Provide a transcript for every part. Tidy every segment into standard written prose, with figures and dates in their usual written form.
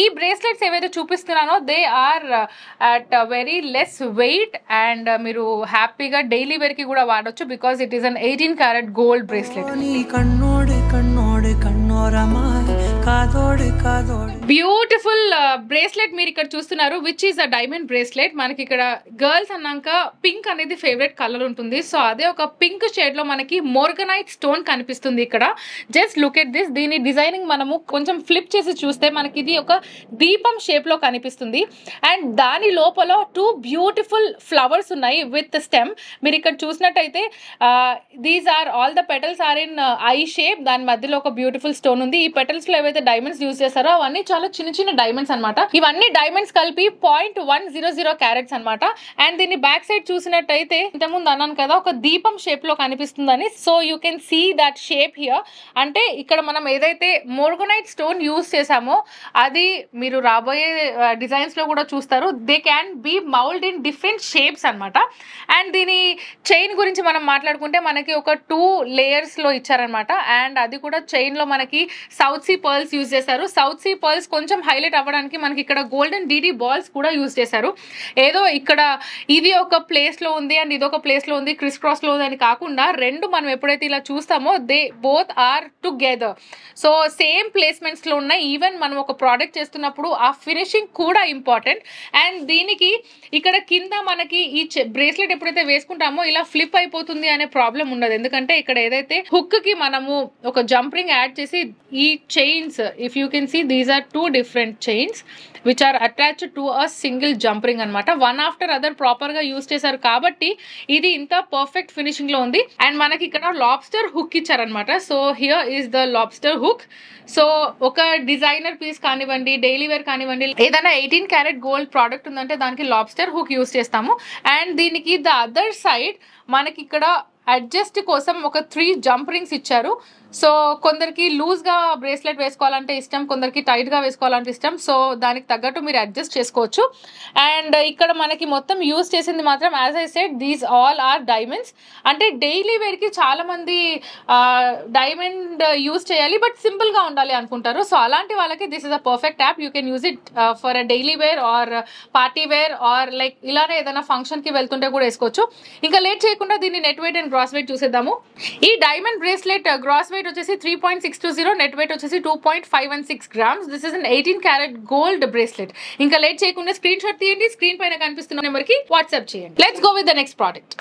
ఈ బ్రేస్లెట్స్ ఏవైతే చూపిస్తున్నానో they are at very less weight and మీరు హ్యాపీగా డైలీ వేర్ కి కూడా వాడొచ్చు because it is an 18 carat gold bracelet. Beautiful bracelet మీరు ఇక్కడ చూస్తున్నారు which is a diamond bracelet. మనకి ఇక్కడ గర్ల్స్ అన్నాక పింక్ అనేది ఫేవరెట్ కలర్ ఉంటుంది. సో అదే ఒక పింక్ షేడ్ లో మనకి మోర్గనైట్ స్టోన్ కనిపిస్తుంది ఇక్కడ. Just look at this. దీని డిజైనింగ్ మనము కొంచెం ఫ్లిప్ చేసి చూస్తే మనకి ఇది ఒక దీపం షేప్ లో కనిపిస్తుంది అండ్ దాని లోపల 2 బ్యూటిఫుల్ ఫ్లవర్స్ ఉన్నాయి విత్ స్టెమ్. మీరు ఇక్కడ చూసినట్టయితే these are all the petals are in eye shape. దాని మధ్యలో ఒక బ్యూటిఫుల్ స్టోన్ ఉంది. ఈ పెటల్స్ లో ఏవైతే డైమండ్స్ యూజ్ చేస్తారో అవన్నీ చాలా చిన్న చిన్న డైమండ్స్ అనమాట. ఇవన్నీ డైమండ్స్ కలిపి 0.100 క్యారెట్స్ అనమాట. అండ్ దీన్ని బ్యాక్ సైడ్ చూసినట్టయితే ఇంతకుముందు అన్నాను కదా ఒక దీపం షేప్ లో కనిపిస్తుందని. So you can see that shape here. అంటే ఇక్కడ మనం ఏదైతే మోర్గనైట్ స్టోన్ యూజ్ చేసామో అది మీరు రాబోయే డిజైన్స్ లో కూడా చూస్తారు. They can be mould in different shapes అనమాట. అండ్ దీని చైన్ గురించి మనం మాట్లాడుకుంటే మనకి ఒక 2 లేయర్స్ లో ఇచ్చారనమాట. అండ్ అది కూడా చైన్ లో మనకి సౌత్ సీ పర్ల్స్ యూజ్ చేశారు. సౌత్ సీ పర్ల్స్ కొంచెం హైలైట్ అవ్వడానికి మనకి ఇక్కడ గోల్డెన్ డీడీ బాల్స్ కూడా యూజ్ చేశారు. ఏదో ఇక్కడ ఇది ఒక ప్లేస్ లో ఉంది అండ్ ఇది ఒక ప్లేస్ లో ఉంది క్రిస్ క్రాస్ లో ఉంది అని కాకుండా రెండు మనం ఎప్పుడైతే ఇలా చూస్తామో they both are together. So same placements లో ఉన్నాయి. ఈవెన్ మనం ఒక ప్రోడక్ట్ చేస్తున్నప్పుడు ఆ ఫినిషింగ్ కూడా ఇంపార్టెంట్. అండ్ దీనికి ఇక్కడ కింద మనకి ఈ బ్రేస్లెట్ ఎప్పుడైతే వేసుకుంటామో ఇలా ఫ్లిప్ అయిపోతుంది అనే ప్రాబ్లం ఉండదు. ఎందుకంటే ఇక్కడ ఏదైతే హుక్ కి మనము ఒక జంప్ రింగ్ యాడ్ చేసి ఈ chains if you can see these are 2 different chains which are attached to a single jump ring అనమాట. వన్ ఆఫ్టర్ అదర్ ప్రాపర్ గా యూజ్ చేశారు కాబట్టి ఇది ఇంత పర్ఫెక్ట్ ఫినిషింగ్ లో ఉంది. అండ్ మనకి ఇక్కడ లాబ్స్టర్ హుక్ ఇచ్చారనమాట. So here is the lobster hook. So ఒక డిజైనర్ పీస్ కానివ్వండి డైలీ వేర్ కానివ్వండి ఏదైనా 18 క్యారెట్ గోల్డ్ ప్రోడక్ట్ ఉందంటే దానికి లాబ్స్టర్ హుక్ యూజ్ చేస్తాము. అండ్ దీనికి ద అదర్ సైడ్ మనకి ఇక్కడ అడ్జస్ట్ కోసం ఒక 3 జంప్ రింగ్స్ ఇచ్చారు. సో కొందరికి లూజ్ గా బ్రేస్లెట్ వేసుకోవాలంటే ఇష్టం, కొందరికి టైట్ గా వేసుకోవాలంటే ఇష్టం. సో దానికి తగ్గట్టు మీరు అడ్జస్ట్ చేసుకోవచ్చు. అండ్ ఇక్కడ మనకి మొత్తం యూజ్ చేసింది మాత్రం as I said these all are diamonds. అంటే డైలీ వేర్ కి చాలా మంది డైమండ్ యూజ్ చేయాలి బట్ సింపుల్ గా ఉండాలి అనుకుంటారు. సో అలాంటి వాళ్ళకి this is a perfect app. You can use it for a daily wear or party wear or like ఇలానే ఏదైనా ఫంక్షన్ కి వెళ్తుంటే కూడా వేసుకోవచ్చు. ఇంకా లేట్ చేయకుండా దీన్ని net weight and gross weight చూసేద్దాము. ఈ డైమండ్ బ్రేస్లెట్ గ్రాస్ వెయిట్ వచ్చేసి 3.620, నెట్ వెయిట్ వచ్చేసి 2.516 grams. This is an 18 carat gold bracelet. ఇంకా లేట్ చేయకుండా స్క్రీన్ షాట్ తీయండి, స్క్రీన్ పైన కనిపిస్తున్న నెంబర్ కి వాట్సాప్ చేయండి. Let's go with the next product.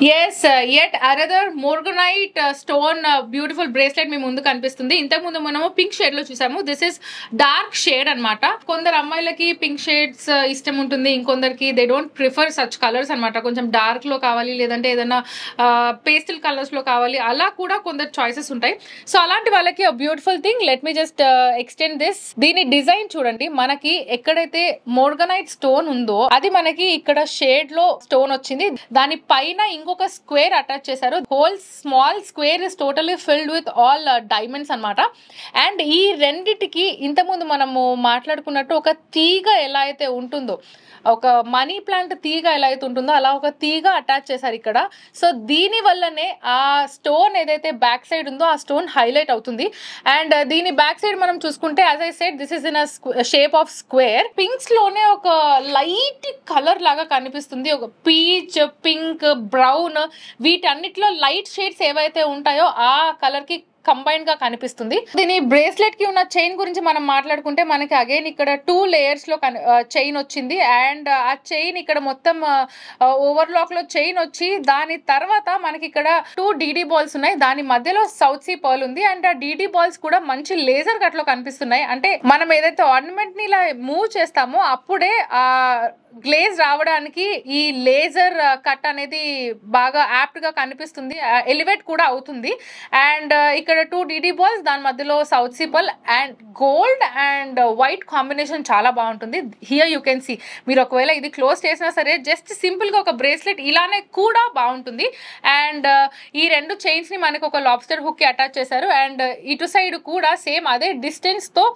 Yes, yet another morganite stone beautiful bracelet మీ ముందు కనిపిస్తుంది. ఇంతకు ముందు మనము పింక్ షేడ్ లో చూసాము. దిస్ ఇస్ డార్క్ షేడ్ అనమాట. కొందరు అమ్మాయిలకి పింక్ షేడ్స్ ఇష్టం ఉంటుంది, ఇంకొందరికి they don't prefer such colours అనమాట. కొంచెం డార్క్ లో కావాలి లేదంటే ఏదైనా పేస్టల్ కలర్స్ లో కావాలి, అలా కూడా కొందరు చాయిసెస్ ఉంటాయి. సో అలాంటి వాళ్ళకి beautiful thing. Let me just extend this. దీని డిజైన్ చూడండి. మనకి ఎక్కడైతే మోర్గనైట్ స్టోన్ ఉందో అది మనకి ఇక్కడ షేడ్ లో స్టోన్ వచ్చింది. దాని పైన ఇంకొక స్క్వేర్ అటాచ్ చేశారు. Whole small square is totally filled with all diamonds అనమాట. అండ్ ఈ రెండిటికి ఇంతకుముందు మనము మాట్లాడుకున్నట్టు ఒక తీగ ఎలా అయితే ఉంటుందో, ఒక మనీ ప్లాంట్ తీగ ఎలా అయితే ఉంటుందో అలా ఒక తీగ అటాచ్ చేశారు ఇక్కడ. సో దీని వల్లనే ఆ స్టోన్ ఏదైతే బ్యాక్ సైడ్ ఉందో ఆ స్టోన్ హైలైట్ అవుతుంది. అండ్ దీని బ్యాక్ సైడ్ మనం చూసుకుంటే as I said this is in a shape of square. Pinks లోనే ఒక లైట్ కలర్ లాగా కనిపిస్తుంది. ఒక పీచ్, పింక్, బ్రౌన్ వీటన్నిటిలో లైట్ షేడ్స్ ఏవైతే ఉంటాయో ఆ కలర్ కి కంబైన్ గా కనిపిస్తుంది. దీని బ్రేస్లెట్ కి ఉన్న చైన్ గురించి మనం మాట్లాడుకుంటే మనకి అగైన్ ఇక్కడ 2 లేయర్స్ లో చైన్ వచ్చింది. అండ్ ఆ చైన్ ఇక్కడ మొత్తం ఓవర్లాక్ లో చైన్ వచ్చి దాని తర్వాత మనకి ఇక్కడ 2 డీడీ బాల్స్ ఉన్నాయి. దాని మధ్యలో సౌత్ సీ పర్ల్ ఉంది. అండ్ ఆ డీడీ బాల్స్ కూడా మంచి లేజర్ కట్ లో కనిపిస్తున్నాయి. అంటే మనం ఏదైతే ఆర్నమెంట్ ని ఇలా మూవ్ చేస్తామో అప్పుడే ఆ గ్లేజ్ రావడానికి ఈ లేజర్ కట్ అనేది బాగా యాప్ట్ గా కనిపిస్తుంది, ఎలివేట్ కూడా అవుతుంది. అండ్ ఇక్కడ 2 డీడీ బాల్స్, దాని మధ్యలో south sea pearl and gold and white combination చాలా బాగుంటుంది. Here you can see. మీరు ఒకవేళ ఇది క్లోజ్ చేసినా సరే జస్ట్ సింపుల్ గా ఒక బ్రేస్లెట్ ఇలానే కూడా బాగుంటుంది. అండ్ ఈ 2 చైన్స్ ని మనకి ఒక లాబ్స్టర్ హుక్ కి అటాచ్ చేశారు. అండ్ ఇటు సైడ్ కూడా సేమ్ అదే డిస్టెన్స్ తో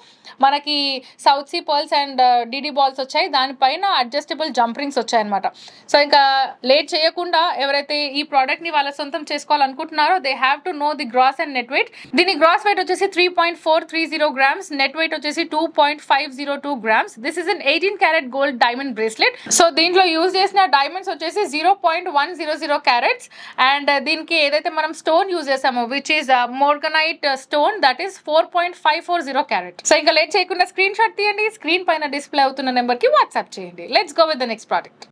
మనకి south sea pearls and DD balls వచ్చాయి. దానిపైన అడ్జస్టబుల్ జంప్ రింగ్స్ వచ్చాయన్నమాట. సో ఇంకా లేట్ చేయకుండా ఎవరైతే ఈ ప్రోడక్ట్ ని వాళ్ళ సొంతం చేసుకోవాలనుకుంటున్నారో they have to know the gross and net weight. Bracelet. దీని గ్రాస్ వెయిట్ వచ్చేసి 3.430 గ్రామ్స్, నెట్ వెయిట్ వచ్చేసి 2.502 grams. This is an 18 carat gold diamond bracelet. So దీంట్లో యూజ్ చేసిన డైమండ్స్ వచ్చేసి 0.100 క్యారెట్స్. అండ్ దీనికి ఏదైతే మనం స్టోన్ యూజ్ చేసామో which is morganite stone, that is 4.540 carat. So ఇంకా లేట్ చేయకుండా స్క్రీన్ షాట్ తీయండి, స్క్రీన్ పైన డిస్ప్లే అవుతున్న నెంబర్ కి వాట్సాప్ చేయండి. Let's go with the next product.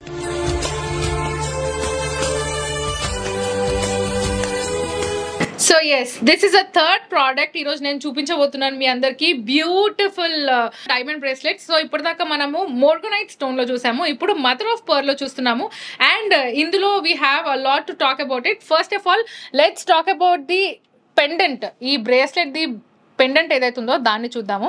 So yes, this is a third product. ఈ రోజు నేను చూపించబోతున్నాను మీ అందరికి బ్యూటిఫుల్ డైమండ్ బ్రేస్లెట్. సో ఇప్పటిదాకా మనము మోర్గనైట్ స్టోన్ లో చూసాము, ఇప్పుడు మదర్ ఆఫ్ పర్ల్ లో చూస్తున్నాము. అండ్ ఇందులో we have a lot to talk about it. First of all let's talk about the pendant. ఈ బ్రేస్లెట్ ది పెండెంట్ ఏదైతే ఉందో దాన్ని చూద్దాము.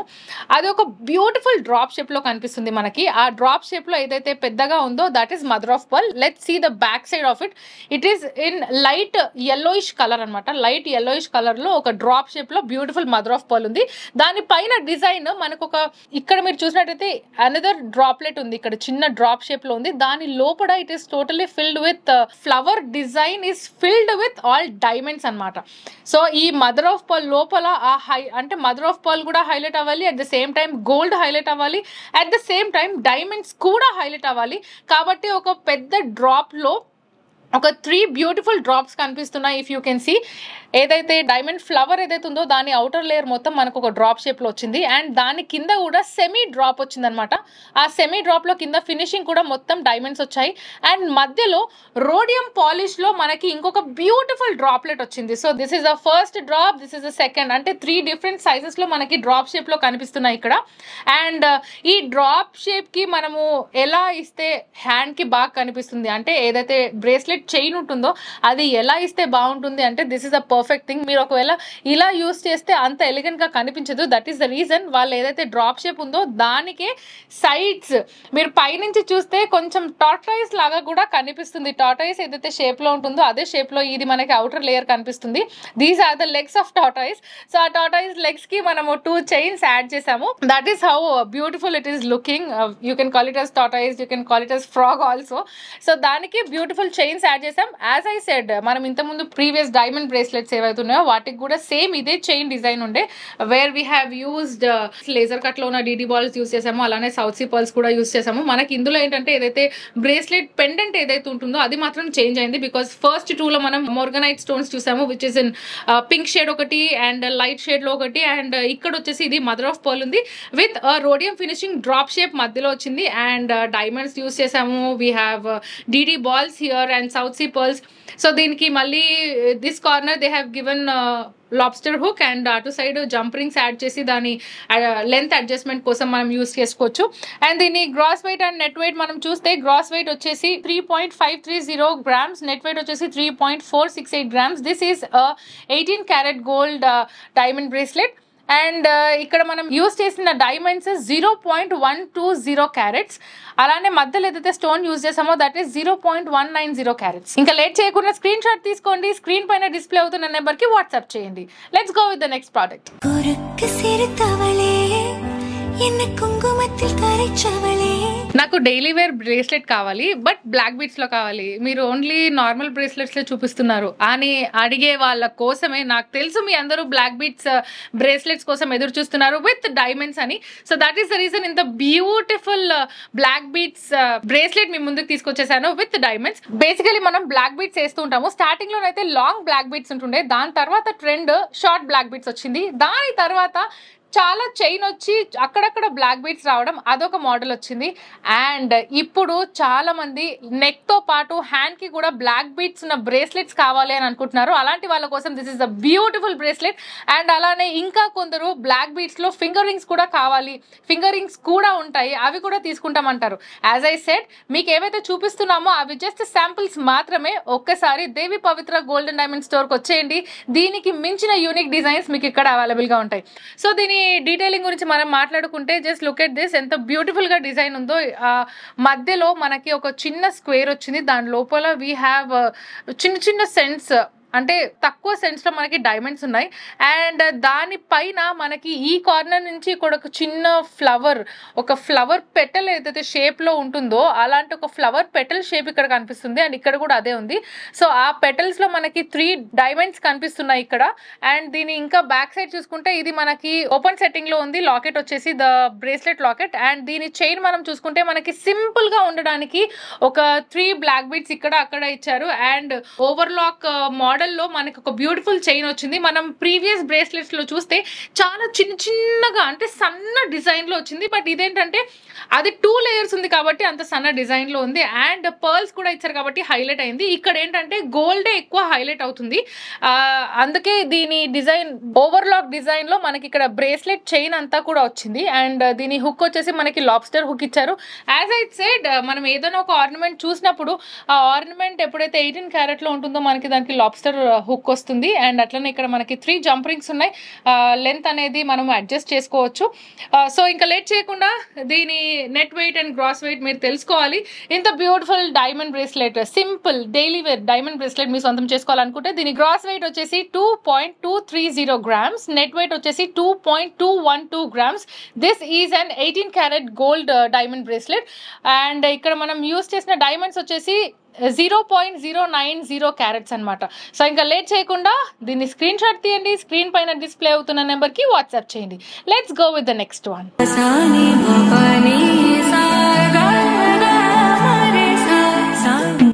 అది ఒక బ్యూటిఫుల్ డ్రాప్ షేప్ లో కనిపిస్తుంది మనకి. ఆ డ్రాప్ షేప్ లో ఏదైతే పెద్దగా ఉందో that is mother of pearl. Let's see the back side of it. It is in light yellowish colour అనమాట. లైట్ yellowish కలర్ లో ఒక డ్రాప్ షేప్ లో బ్యూటిఫుల్ మదర్ ఆఫ్ పర్ల్ ఉంది. దాని పైన డిజైన్ మనకు ఒక, ఇక్కడ మీరు చూసినట్టయితే అనదర్ డ్రాప్లెట్ ఉంది, ఇక్కడ చిన్న డ్రాప్ షేప్ లో ఉంది. దాని లోపల it is totally filled with flower design is filled with all diamonds అనమాట. సో ఈ మదర్ ఆఫ్ పర్ల్ లోపల ఆ అంటే మదర్ ఆఫ్ పర్ల్ కూడా హైలైట్ అవ్వాలి, at the same time gold highlight అవ్వాలి, at the same time diamonds కూడా highlight అవ్వాలి. కాబట్టి ఒక పెద్ద డ్రాప్ లో ఒక 3 బ్యూటిఫుల్ డ్రాప్స్ కనిపిస్తున్నాయి. ఇఫ్ యూ కెన్ సీ, ఏదైతే డైమండ్ ఫ్లవర్ ఏదైతే ఉందో దాని అవుటర్ లేయర్ మొత్తం మనకు ఒక డ్రాప్ షేప్ లో వచ్చింది. అండ్ దాని కింద కూడా సెమీ డ్రాప్ వచ్చింది అనమాట. ఆ సెమీ డ్రాప్ లో కింద ఫినిషింగ్ కూడా మొత్తం డైమండ్స్ వచ్చాయి. అండ్ మధ్యలో రోడియం పాలిష్ లో మనకి ఇంకొక బ్యూటిఫుల్ డ్రాప్లెట్ వచ్చింది. So this is the first drop, this is the second. అంటే 3 డిఫరెంట్ సైజెస్ లో మనకి డ్రాప్ షేప్ లో కనిపిస్తున్నాయి ఇక్కడ. అండ్ ఈ డ్రాప్ షేప్ కి మనము ఎలా ఇస్తే హ్యాండ్ కి బాగా కనిపిస్తుంది అంటే, ఏదైతే బ్రేస్లెట్ చైన్ ఉంటుందో అది ఎలా ఇస్తే బాగుంటుంది అంటే, this is a perfect thing. మీరు ఒకవేళ ఇలా యూస్ చేస్తే అంత ఎలిగెంట్ గా కనిపించదు. దట్ ఈస్ ద రీజన్ వాళ్ళు ఏదైతే డ్రాప్ షేప్ ఉందో దానికే సైడ్స్ మీరు పైనుంచి చూస్తే కొంచెం టార్టాయిస్ లాగా కూడా కనిపిస్తుంది. టార్టాయిస్ ఏదైతే షేప్ లో ఉంటుందో అదే షేప్ లో ఇది మనకి అవుటర్ లేయర్ కనిపిస్తుంది. These are the legs of tortoise. So ఆ టార్టాయిస్ లెగ్స్ కి మనము 2 చైన్స్ యాడ్ చేసాము. That is how beautiful it is looking. You can call it as tortoise, you can call it as frog also. So దానికి beautiful chains add చేసాం. As I said, మనం ఇంతకుముందు previous diamond bracelets ఏవైతే ఉన్నాయో వాటికి కూడా same ఇదే chain design ఉండే, where we have used laser cut లో ఉన్న డీడీ బాల్స్ యూస్ చేసాము, అలానే సౌత్ సీ పర్ల్స్ కూడా యూస్ చేసాము. మనకి ఇందులో ఏంటంటే ఏదైతే బ్రేస్లెట్ పెండెంట్ ఏదైతే ఉంటుందో అది మాత్రం చేంజ్ అయింది. బికాస్ ఫస్ట్ 2 లో మనం మోర్గనైట్ స్టోన్స్ చూసాము which is in pink shade ఒకటి అండ్ లైట్ షేడ్ లో ఒకటి, అండ్ ఇక్కడ వచ్చేసి ఇది మదర్ ఆఫ్ పర్ల్ ఉంది with rhodium finishing drop shape మధ్యలో వచ్చింది. అండ్ డైమండ్స్ యూస్ చేసాము. We have DD balls here and south sea pearls. So దీనికి మళ్ళీ this corner they have given lobster hook and అటు సైడ్ జంప్ రింగ్స్ యాడ్ చేసి దాని length adjustment కోసం మనం యూస్ చేసుకోవచ్చు. అండ్ దీని gross weight and net weight మనం చూస్తే, గ్రాస్ వెయిట్ వచ్చేసి 3.530 గ్రామ్స్, నెట్ వెయిట్ వచ్చేసి 3.468 grams. This is 18 carat gold diamond bracelet. And ఇక్కడ మనం యూస్ చేసిన డైమండ్స్ 0.120 క్యారెట్స్. అలానే మధ్యలో ఏదైతే స్టోన్ యూస్ చేసామో దట్ ఈస్ 0.190 క్యారెట్స్. ఇంకా లేట్ చేయకుండా స్క్రీన్ షాట్ తీసుకోండి, స్క్రీన్ పైన డిస్ప్లే అవుతున్న నెంబర్ కి వాట్సాప్ చేయండి. Let's go with the next product. నాకు డైలీ వేర్ బ్రేస్లెట్ కావాలి, బట్ బ్లాక్ బీట్స్ లో కావాలి. మీరు ఓన్లీ నార్మల్ బ్రేస్లెట్స్ లో చూపిస్తున్నారు అని అడిగే వాళ్ళ కోసమే, నాకు తెలుసు మీ అందరూ బ్లాక్ బీట్స్ బ్రేస్లెట్స్ కోసం ఎదురు చూస్తున్నారు విత్ డైమండ్స్ అని. So that is the reason ఇంత బ్యూటిఫుల్ బ్లాక్ బీట్స్ బ్రేస్లెట్ మీ ముందుకు తీసుకొచ్చేసాను విత్ డైమండ్స్. బేసికలీ మనం బ్లాక్ బీట్స్ వేస్తూ ఉంటాము. స్టార్టింగ్ లో అయితే లాంగ్ బ్లాక్ బీట్స్ ఉంటుండే, దాని తర్వాత ట్రెండ్ షార్ట్ బ్లాక్ బీట్స్ వచ్చింది. దాని తర్వాత చాలా చైన్ వచ్చి అక్కడక్కడ బ్లాక్ బీట్స్ రావడం, అదొక మోడల్ వచ్చింది. అండ్ ఇప్పుడు చాలా మంది నెక్ తో పాటు హ్యాండ్ కి కూడా బ్లాక్ బీట్స్ ఉన్న బ్రేస్లెట్స్ కావాలి అని అనుకుంటున్నారు. అలాంటి వాళ్ళ కోసం this is the beautiful bracelet. And అలానే ఇంకా కొందరు బ్లాక్ బీట్స్ లో ఫింగర్ రింగ్స్ కూడా కావాలి, ఫింగర్ రింగ్స్ కూడా ఉంటాయి, అవి కూడా తీసుకుంటామంటారు. యాజ్ ఐ సెడ్, మీకు ఏవైతే చూపిస్తున్నామో అవి జస్ట్ శాంపిల్స్ మాత్రమే. ఒక్కసారి దేవి పవిత్ర గోల్డెన్ డైమండ్ స్టోర్కి వచ్చేయండి. దీనికి మించిన యూనిక్ డిజైన్స్ మీకు ఇక్కడ అవైలబుల్ గా ఉంటాయి. సో దీని డీటెయిలింగ్ గురించి మనం మాట్లాడుకుంటే, జస్ట్ లుక్ ఎట్ దిస్, ఎంత బ్యూటిఫుల్ గా డిజైన్ ఉందో. మధ్యలో మనకి ఒక చిన్న స్క్వేర్ వచ్చింది, దాని లోపల వీ హ్యావ్ చిన్న చిన్న సెంట్స్ అంటే తక్కువ సెన్స్ లో మనకి డైమండ్స్ ఉన్నాయి. అండ్ దానిపైన మనకి ఈ కార్నర్ నుంచి ఇక్కడ ఒక చిన్న ఫ్లవర్ పెటల్ ఏదైతే షేప్ లో ఉంటుందో అలాంటి ఒక ఫ్లవర్ పెటల్ షేప్ ఇక్కడ కనిపిస్తుంది. అండ్ ఇక్కడ కూడా అదే ఉంది. సో ఆ పెటల్స్ లో మనకి 3 డైమండ్స్ కనిపిస్తున్నాయి ఇక్కడ. అండ్ దీని ఇంకా బ్యాక్ సైడ్ చూసుకుంటే ఇది మనకి ఓపెన్ సెట్టింగ్ లో ఉంది. లాకెట్ వచ్చేసి ద బ్రేస్లెట్ లాకెట్. అండ్ దీని చైన్ మనం చూసుకుంటే మనకి సింపుల్ గా ఉండడానికి ఒక 3 బ్లాక్ బీడ్స్ ఇక్కడ అక్కడ ఇచ్చారు. అండ్ ఓవర్లాక్ మోడల్ లో మనకి ఒక బ్యూటిఫుల్ చైన్ వచ్చింది. మనం ప్రీవియస్ బ్రేస్లెట్స్ లో చూస్తే చాలా చిన్నగా అంటే సన్న డిజైన్ లో వచ్చింది. బట్ ఇదేంటంటే అది 2 లేయర్స్ ఉంది కాబట్టి అంత సన్న డిజైన్ లో ఉంది. అండ్ పర్ల్స్ కూడా ఇచ్చారు కాబట్టి హైలైట్ అయింది. ఇక్కడ ఏంటంటే గోల్డే ఎక్కువ హైలైట్ అవుతుంది. అందుకే దీని డిజైన్ ఓవర్లాక్ డిజైన్ లో మనకి ఇక్కడ బ్రేస్లెట్ చైన్ అంతా కూడా వచ్చింది. అండ్ దీని హుక్ వచ్చేసి మనకి లాబ్స్టర్ హుక్ ఇచ్చారు. యాజ్ ఐ సెడ్, మనం ఏదైనా ఒక ఆర్నమెంట్ చూసినప్పుడు ఆ ఆర్నమెంట్ ఎప్పుడైతే 18 క్యారెట్ లో ఉంటుందో మనకి దానికి లాబ్స్టర్ హుక్ వస్తుంది. అండ్ అట్లనే ఇక్కడ మనకి 3 జంప్ రింగ్స్ ఉన్నాయి. లెంత్ అనేది మనం అడ్జస్ట్ చేసుకోవచ్చు. సో ఇంకా లేట్ చేయకుండా దీని net weight and gross weight మీరు తెలుసుకోవాలి. ఇంత beautiful diamond bracelet, simple daily wear diamond bracelet మీ సొంతం చేసుకోవాలనుకుంటే దీని గ్రాస్ వెయిట్ వచ్చేసి 2.230 గ్రామ్స్, నెట్ వెయిట్ వచ్చేసి 2.212 grams. This is an 18 carat gold diamond bracelet. And ఇక్కడ మనం యూస్ చేసిన డైమండ్స్ వచ్చేసి 0.090 క్యారెట్స్ అనమాట. సో ఇంకా లేట్ చేయకుండా దీన్ని స్క్రీన్ షాట్ తీయండి. స్క్రీన్ పైన డిస్ప్లే అవుతున్న నెంబర్కి వాట్సాప్ చేయండి. Let's go with the next one.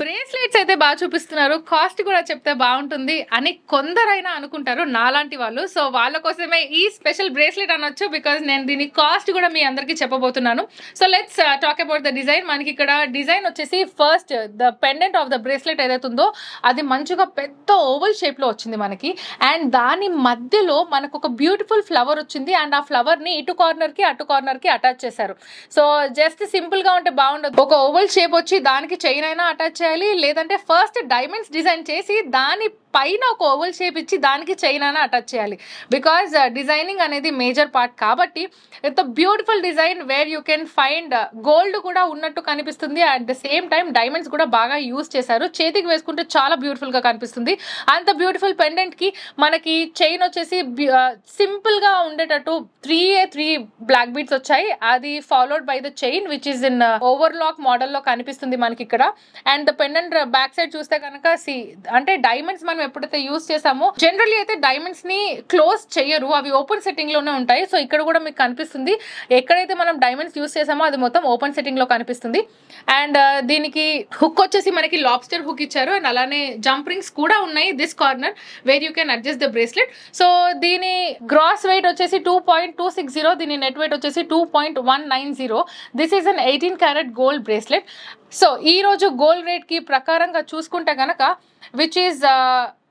Bracelets అయితే బాగా చూపిస్తున్నారు, కాస్ట్ కూడా చెప్తే బాగుంటుంది అని కొందరైనా అనుకుంటారు, నాలాంటి వాళ్ళు. సో వాళ్ళ కోసమే ఈ స్పెషల్ బ్రేస్లెట్ అనొచ్చు, బికాజ్ నేను దీని కాస్ట్ కూడా మీ అందరికి చెప్పబోతున్నాను. So let's talk about the design. మనకి ఇక్కడ డిజైన్ వచ్చేసి first the pendant of the bracelet ఏదైతే ఉందో అది మంచిగా పెద్ద ఓవల్ షేప్ లో వచ్చింది మనకి. అండ్ దాని మధ్యలో మనకు ఒక బ్యూటిఫుల్ ఫ్లవర్ వచ్చింది. అండ్ ఆ ఫ్లవర్ ని ఇటు కార్నర్ కి అటు కార్నర్ కి అటాచ్ చేశారు. సో జస్ట్ సింపుల్ గా ఉంటే బాగుండదు. ఒక ఓవల్ షేప్ వచ్చి దానికి చైన్ అయినా అటాచ్ చేయాలి, లేదంటే ఫస్ట్ డైమండ్స్ డిజైన్ చేసి దాని పైన ఒక ఓవల్ షేప్ ఇచ్చి దానికి చైన్ అయినా అటాచ్ చేయాలి. బికాజ్ డిజైనింగ్ అనేది మేజర్ పార్ట్ కాబట్టి it's a beautiful design where you can find gold కూడా ఉన్నట్టు కనిపిస్తుంది. At the same time diamonds కూడా బాగా యూజ్ చేశారు. చేతికి వేసుకుంటే చాలా బ్యూటిఫుల్ గా కనిపిస్తుంది. అంత బ్యూటిఫుల్ పెండెంట్ కి మనకి చైన్ వచ్చేసి సింపుల్ గా ఉండేటట్టు 3 బ్లాక్ బీడ్స్ వచ్చాయి. అది followed by the chain which is in overlock model లో కనిపిస్తుంది మనకి ఇక్కడ. And the pendant back side చూస్తే కనుక అంటే డైమండ్స్ మనం ఎప్పుడైతే యూజ్ చేసామో జనరల్లీ అయితే డైమండ్స్ ని క్లోజ్ చేయరు, అవి ఓపెన్ సెట్టింగ్ లోనే ఉంటాయి. సో ఇక్కడ కూడా మీకు కనిపిస్తుంది ఎక్కడైతే మనం డైమండ్స్ యూజ్ చేసామో అది మొత్తం ఓపెన్ సెట్టింగ్ లో కనిపిస్తుంది. అండ్ దీనికి హుక్ వచ్చేసి మనకి లాబ్స్టర్ హుక్ ఇచ్చారు. అండ్ అలానే జంప్ రింగ్స్ కూడా ఉన్నాయి this corner where you can adjust the bracelet. So దీని గ్రాస్ వెయిట్ వచ్చేసి 2.260, దీని నెట్ వెయిట్ వచ్చేసి 2.190. This is an 18 carat gold bracelet. So ఈ రోజు గోల్డ్ రేట్ కి ప్రకారంగా చూసుకుంటే కనుక విచ్ ఈస్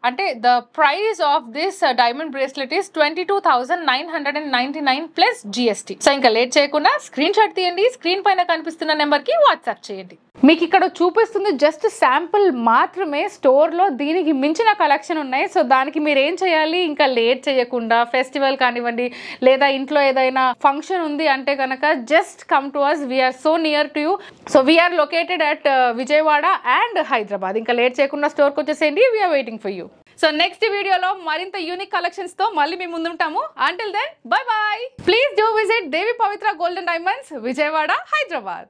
అంటే the price of this diamond bracelet is 22,999 plus GST. So ఇంకా లేట్ చేయకుండా స్క్రీన్ షాట్ తీయండి. స్క్రీన్ పైన కనిపిస్తున్న నెంబర్ కి వాట్సాప్ చేయండి. మీకు ఇక్కడ చూపిస్తుంది జస్ట్ శాంపుల్ మాత్రమే. స్టోర్ లో దీనికి మించిన కలెక్షన్ ఉన్నాయి. సో దానికి మీరు ఏం చేయాలి, ఇంకా లేట్ చేయకుండా ఫెస్టివల్ కానివ్వండి లేదా ఇంట్లో ఏదైనా ఫంక్షన్ ఉంది అంటే కనుక just come to us. We're so near to you. So we're located at Vijayawada and Hyderabad. ఇంకా లేట్ చేయకుండా స్టోర్కి వచ్చేసేయండి. We're waiting for you. So next వీడియోలో మరింత యూనిక్ కలెక్షన్స్ తో మళ్ళీ మీ ముందుంటాము. Until then bye bye. Please do visit Devi Pavitra golden diamonds, Vijayawada, Hyderabad.